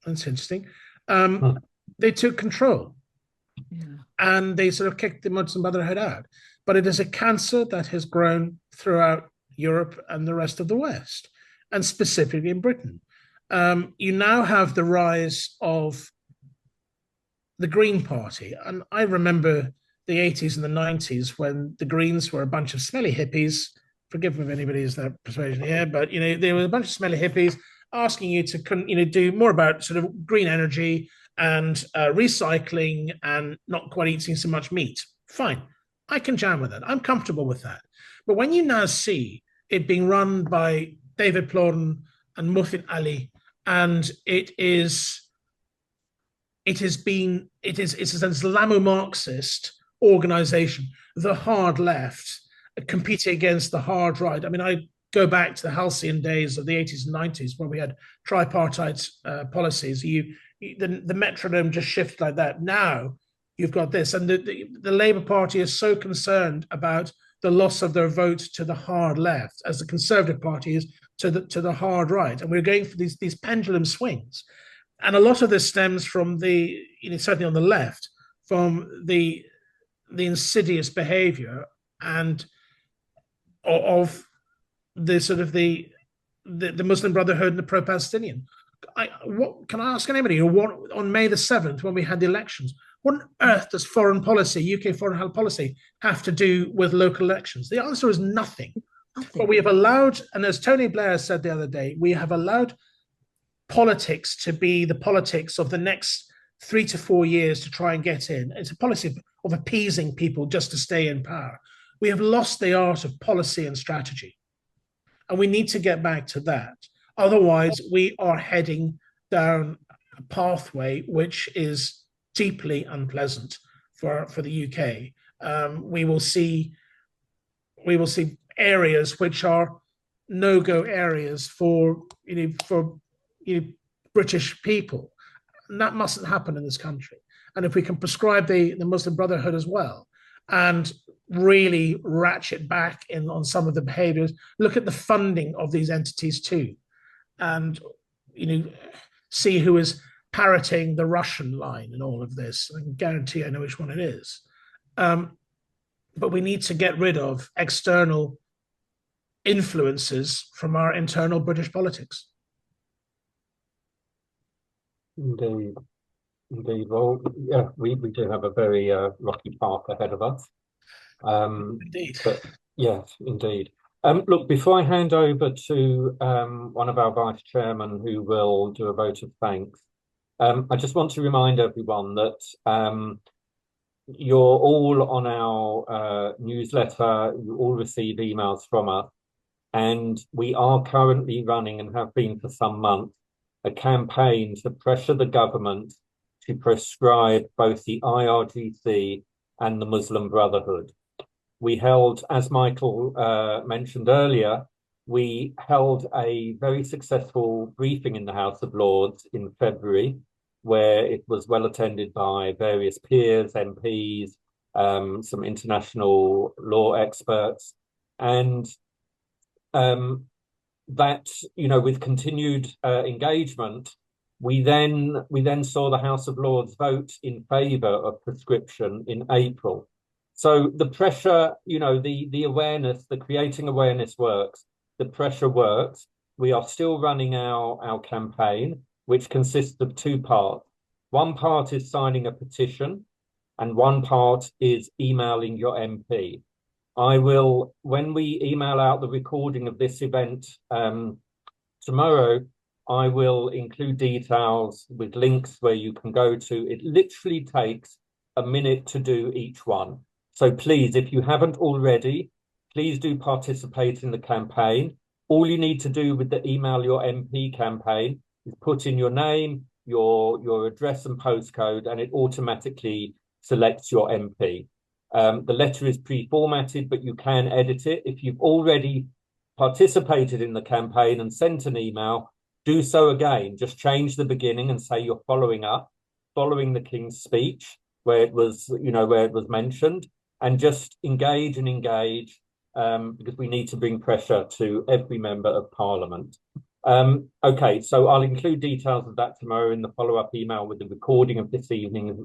Speaker 3: That's interesting. They took control, and they sort of kicked the Muslim Brotherhood out. But it is a cancer that has grown throughout Europe and the rest of the West, and specifically in Britain. You now have the rise of the Green Party. And I remember the 80s and the 90s when the Greens were a bunch of smelly hippies. Forgive me if anybody is that persuasion here, but, you know, there were a bunch of smelly hippies asking you to, you know, do more about sort of green energy and recycling and not quite eating so much meat. Fine. I can jam with that. I'm comfortable with that. But when you now see it being run by David Plowden and Mufid Ali, and it's an Islamo-Marxist organization, the hard left competing against the hard right. I mean, I go back to the halcyon days of the 80s and 90s where we had tripartite policies. The metronome just shifted like that. Now you've got this, and the Labour Party is so concerned about the loss of their vote to the hard left, as the Conservative Party is to the hard right, and we're going for these pendulum swings. And a lot of this stems from certainly on the left, from the insidious behavior and of the sort of the Muslim Brotherhood and the pro-Palestinian. What can I ask anybody? What on May the 7th, when we had the elections, what on earth does foreign policy, UK foreign policy, have to do with local elections? The answer is nothing. But we have allowed, and as Tony Blair said the other day, we have allowed politics to be the politics of the next 3 to 4 years to try and get in. It's a policy of appeasing people just to stay in power. We have lost the art of policy and strategy, and we need to get back to that. Otherwise, we are heading down a pathway which is deeply unpleasant for the UK. We will see areas which are no-go areas for British people. And that mustn't happen in this country. And if we can prescribe the Muslim Brotherhood as well, and really ratchet back on some of the behaviors, look at the funding of these entities too, and see who is parroting the Russian line in all of this. I can guarantee I know which one it is. But we need to get rid of external influences from our internal British politics.
Speaker 1: Indeed. Well, yeah, we do have a very rocky path ahead of us.
Speaker 3: Indeed.
Speaker 1: But yes, indeed. Look, before I hand over to one of our vice chairmen who will do a vote of thanks, I just want to remind everyone that you're all on our newsletter, you all receive emails from us, and we are currently running, and have been for some months, a campaign to pressure the government to prescribe both the IRGC and the Muslim Brotherhood. We held, as Michael mentioned earlier, we held a very successful briefing in the House of Lords in February, where it was well attended by various peers, MPs, some international law experts, and that, with continued engagement, we then saw the House of Lords vote in favour of prescription in April. So the pressure, the awareness, the creating awareness works, the pressure works. We are still running our campaign, which consists of 2 parts. One part is signing a petition, and one part is emailing your MP. I will, when we email out the recording of this event tomorrow, I will include details with links where you can go to. It literally takes a minute to do each one. So please, if you haven't already, please do participate in the campaign. All you need to do with the Email Your MP campaign is put in your name, your address and postcode, and it automatically selects your MP. The letter is pre-formatted, but you can edit it. If you've already participated in the campaign and sent an email, do so again. Just change the beginning and say you're following the King's speech where it was, where it was mentioned, and just engage because we need to bring pressure to every member of Parliament. Okay, so I'll include details of that tomorrow in the follow-up email with the recording of this evening's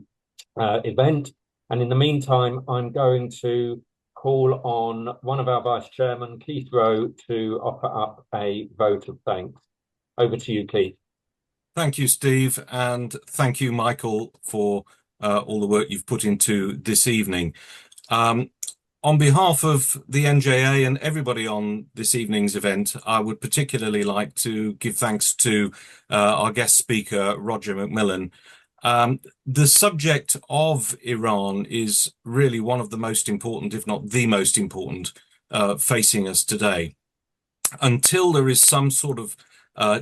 Speaker 1: event. And in the meantime, I'm going to call on one of our vice chairmen, Keith Rowe, to offer up a vote of thanks. Over to you, Keith.
Speaker 11: Thank you, Steve, and thank you, Michael, for all the work you've put into this evening. On behalf of the NJA and everybody on this evening's event, I would particularly like to give thanks to our guest speaker, Roger Macmillan. The subject of Iran is really one of the most important, if not the most important, facing us today. Until there is some sort of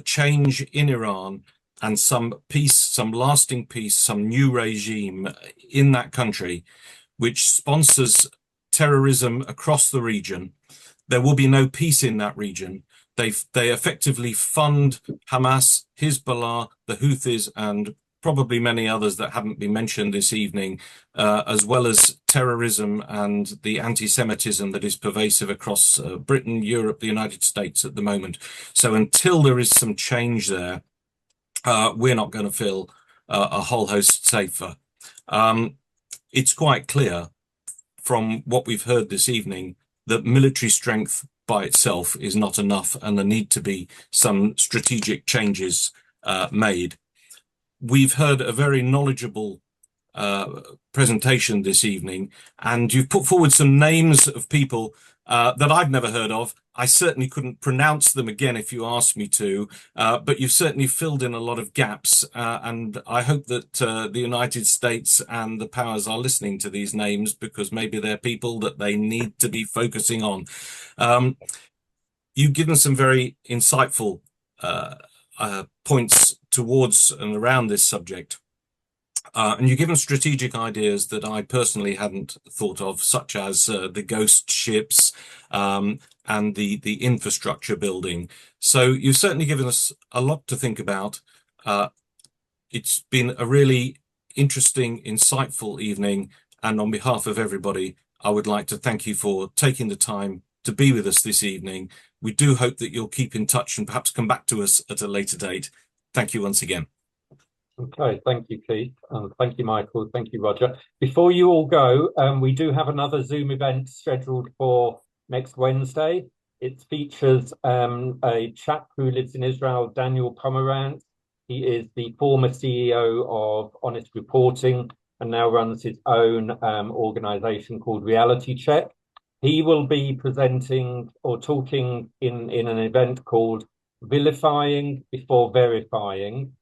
Speaker 11: change in Iran and some peace, some lasting peace, some new regime in that country, which sponsors terrorism across the region, there will be no peace in that region. They effectively fund Hamas, Hezbollah, the Houthis, and probably many others that haven't been mentioned this evening, as well as terrorism and the anti-Semitism that is pervasive across Britain, Europe, the United States at the moment. So until there is some change there, we're not going to feel a whole host safer. It's quite clear from what we've heard this evening that military strength by itself is not enough, and there need to be some strategic changes made. We've heard a very knowledgeable presentation this evening, and you've put forward some names of people that I've never heard of. I certainly couldn't pronounce them again if you asked me to, but you've certainly filled in a lot of gaps, and I hope that the United States and the powers are listening to these names, because maybe they're people that they need to be focusing on. You've given some very insightful points towards and around this subject. And you've given strategic ideas that I personally hadn't thought of, such as the ghost ships and the infrastructure building. So you've certainly given us a lot to think about. It's been a really interesting, insightful evening. And on behalf of everybody, I would like to thank you for taking the time to be with us this evening. We do hope that you'll keep in touch and perhaps come back to us at a later date. Thank you once again.
Speaker 1: Okay, thank you, Keith. Thank you, Michael. Thank you, Roger. Before you all go, we do have another Zoom event scheduled for next Wednesday. It features a chap who lives in Israel, Daniel Pomerantz. He is the former CEO of Honest Reporting and now runs his own organization called Reality Check. He will be presenting or talking in an event called Vilifying Before Verifying,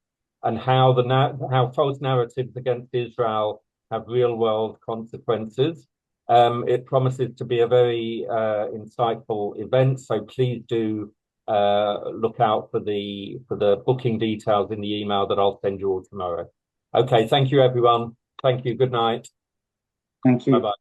Speaker 1: and how false narratives against Israel have real-world consequences. It promises to be a very insightful event, so please do look out for the booking details in the email that I'll send you all tomorrow. Okay, thank you, everyone. Thank you. Good night.
Speaker 2: Thank you.
Speaker 1: Bye-bye.